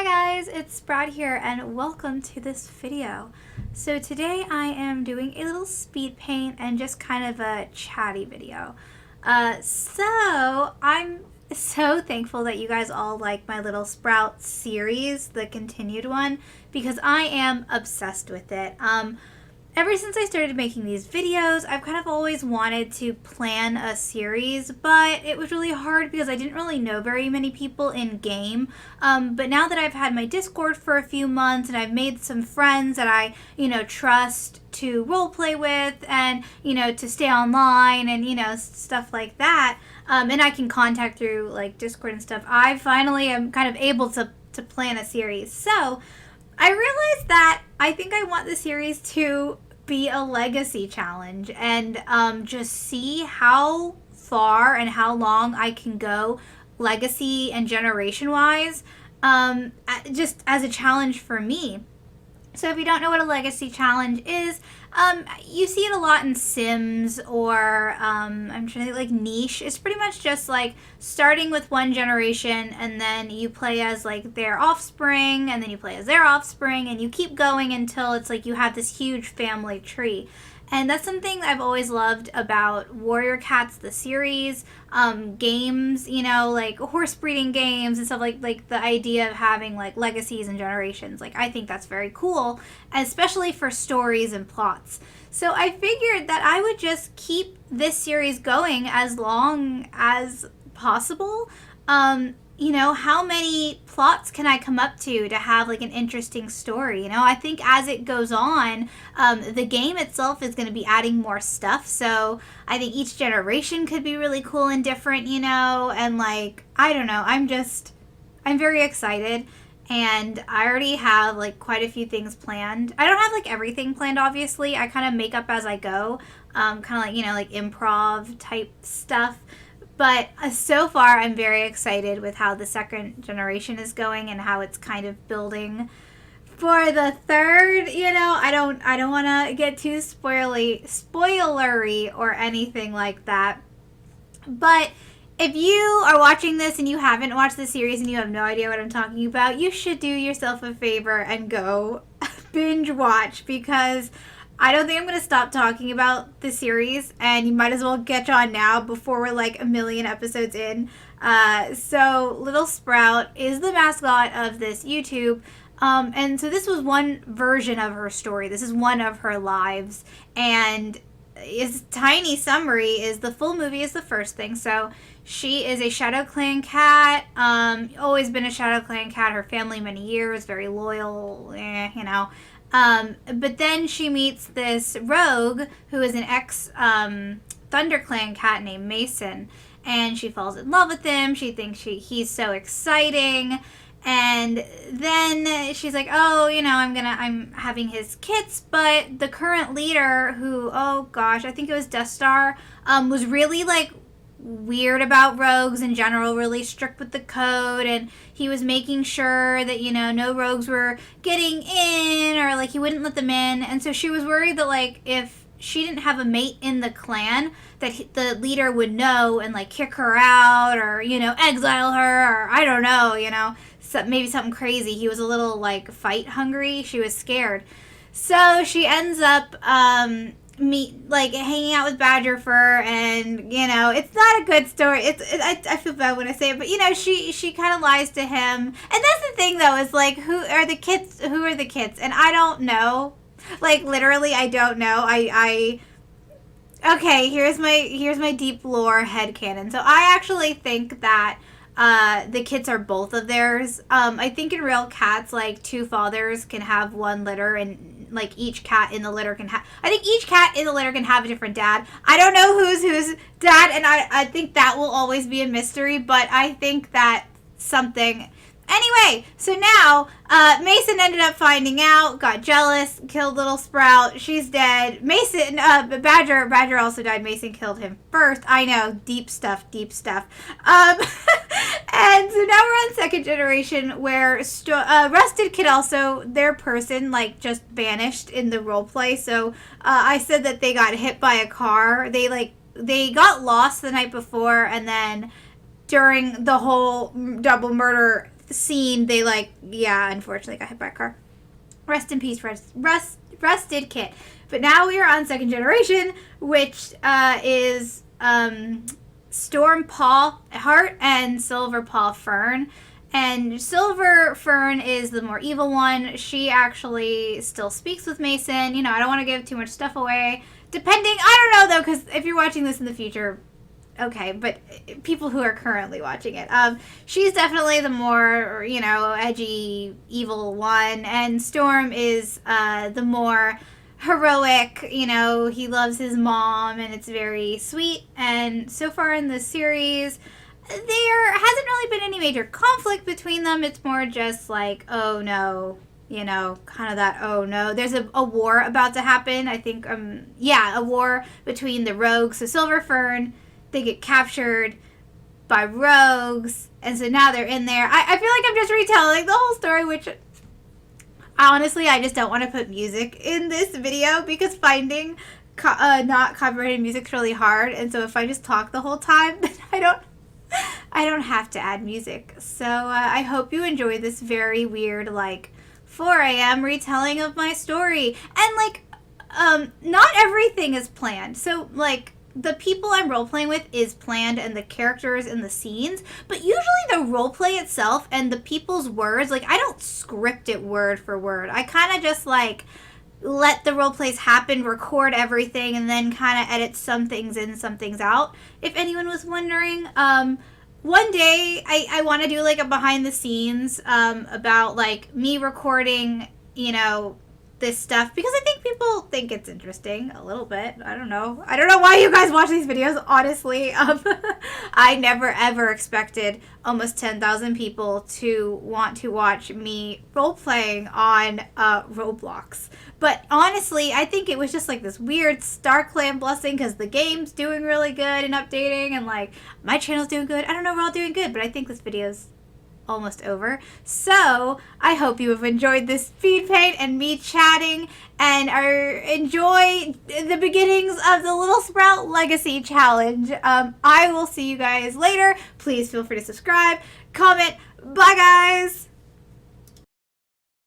Hi guys, it's Sprout here and welcome to this video. So today I am doing a little speed paint and just kind of a chatty video. So I'm so thankful that you guys all like my Littlesprout series, the continued one, because I am obsessed with it. Ever since I started making these videos, I've kind of always wanted to plan a series, but it was really hard because I didn't really know very many people in game. But now that I've had my Discord for a few months and I've made some friends that I, trust to roleplay with and, to stay online and, stuff like that, and I can contact through like Discord and stuff, I finally am kind of able to plan a series. So I realized that I think I want the series to be a legacy challenge and just see how far and how long I can go legacy and generation wise, just as a challenge for me. So if you don't know what a legacy challenge is, you see it a lot in Sims or I'm trying to think, like Niche. It's pretty much just like starting with one generation and then you play as like their offspring and then you play as their offspring and you keep going until it's like you have this huge family tree. And that's something I've always loved about Warrior Cats, the series, games, like horse breeding games and stuff, like the idea of having like legacies and generations. Like I think that's very cool, especially for stories and plots. So I figured that I would just keep this series going as long as possible. How many plots can I come up to have like an interesting story? I think as it goes on, the game itself is going to be adding more stuff. So I think each generation could be really cool and different, and like, I don't know. I'm very excited. And I already have like quite a few things planned. I don't have like everything planned, obviously. I kind of make up as I go, kind of like, like improv type stuff. But so far, I'm very excited with how the second generation is going and how it's kind of building for the third. I don't want to get too spoilery or anything like that. But if you are watching this and you haven't watched the series and you have no idea what I'm talking about, you should do yourself a favor and go binge watch, because I don't think I'm going to stop talking about the series, and you might as well get on now before we're like a million episodes in. So Littlesprout is the mascot of this YouTube, and so this was one version of her story. This is one of her lives, and its tiny summary is the full movie is the first thing. So she is a Shadow Clan cat, always been a Shadow Clan cat, her family many years, very loyal, but then she meets this rogue who is an ex ThunderClan cat named Mason, and she falls in love with him. She thinks he's so exciting, and then she's like, oh, I'm having his kits, but the current leader, who, oh gosh, I think it was Death Star, was really like weird about rogues in general, really strict with the code, and he was making sure that no rogues were getting in, or like he wouldn't let them in. And so she was worried that like if she didn't have a mate in the clan, that the leader would know and like kick her out, or exile her, or I don't know, maybe something crazy. He was a little like fight hungry. She was scared, so she ends up hanging out with Badger Fur, and it's not a good story. I feel bad when I say it, but she kind of lies to him, and that's the thing though, is like, who are the kids? And I don't know, like literally I don't know. Okay, here's my deep lore headcanon. So I actually think that the kits are both of theirs. I think in real cats, like two fathers can have one litter, and like each cat in the litter can have, I think each cat in the litter can have a different dad. I don't know who's dad, and I think that will always be a mystery, but I think that something. Anyway, so now Mason ended up finding out, got jealous, killed Littlesprout. She's dead. Mason, Badger also died. Mason killed him first. I know, deep stuff. And so now we're on second generation, where Rusted Kid also, their person like just vanished in the roleplay. So I said that they got hit by a car. They got lost the night before, and then during the whole double murder scene, they unfortunately got hit by a car. Rest in peace, Rusted Kit. But now we are on second generation, which is Storm Paw Heart and Silver Paw Fern. And Silver Fern is the more evil one. She actually still speaks with Mason. You know, I don't want to give too much stuff away. Depending, I don't know though, because if you're watching this in the future, okay, but people who are currently watching it, she's definitely the more, you know, edgy, evil one. And Storm is the more heroic, you know, he loves his mom and it's very sweet. And so far in the series, there hasn't really been any major conflict between them. It's more just like, oh no, you know, kind of that, oh no. There's a war about to happen. I think, a war between the rogues. So Silver Fern, they get captured by rogues, and so now they're in there. I feel like I'm just retelling the whole story, which honestly, I just don't want to put music in this video because finding not copyrighted music is really hard. And so if I just talk the whole time, then I don't have to add music. So I hope you enjoy this very weird, like, 4 a.m. retelling of my story. And, like, not everything is planned. So, like, the people I'm role-playing with is planned and the characters and the scenes. But usually the roleplay itself and the people's words, like, I don't script it word for word. I kind of just, like, let the role plays happen, record everything, and then kind of edit some things in, some things out. If anyone was wondering, one day I want to do like a behind the scenes about like me recording, you know, this stuff, because I think people think it's interesting a little bit. I don't know why you guys watch these videos, honestly. I never ever expected almost 10,000 people to want to watch me role playing on Roblox. But honestly, I think it was just like this weird Star Clan blessing, because the game's doing really good and updating, and like my channel's doing good. I don't know, we're all doing good, but I think this video's almost over. So I hope you have enjoyed this speed paint and me chatting, and enjoy the beginnings of the Littlesprout Legacy Challenge. I will see you guys later. Please feel free to subscribe, comment. Bye guys!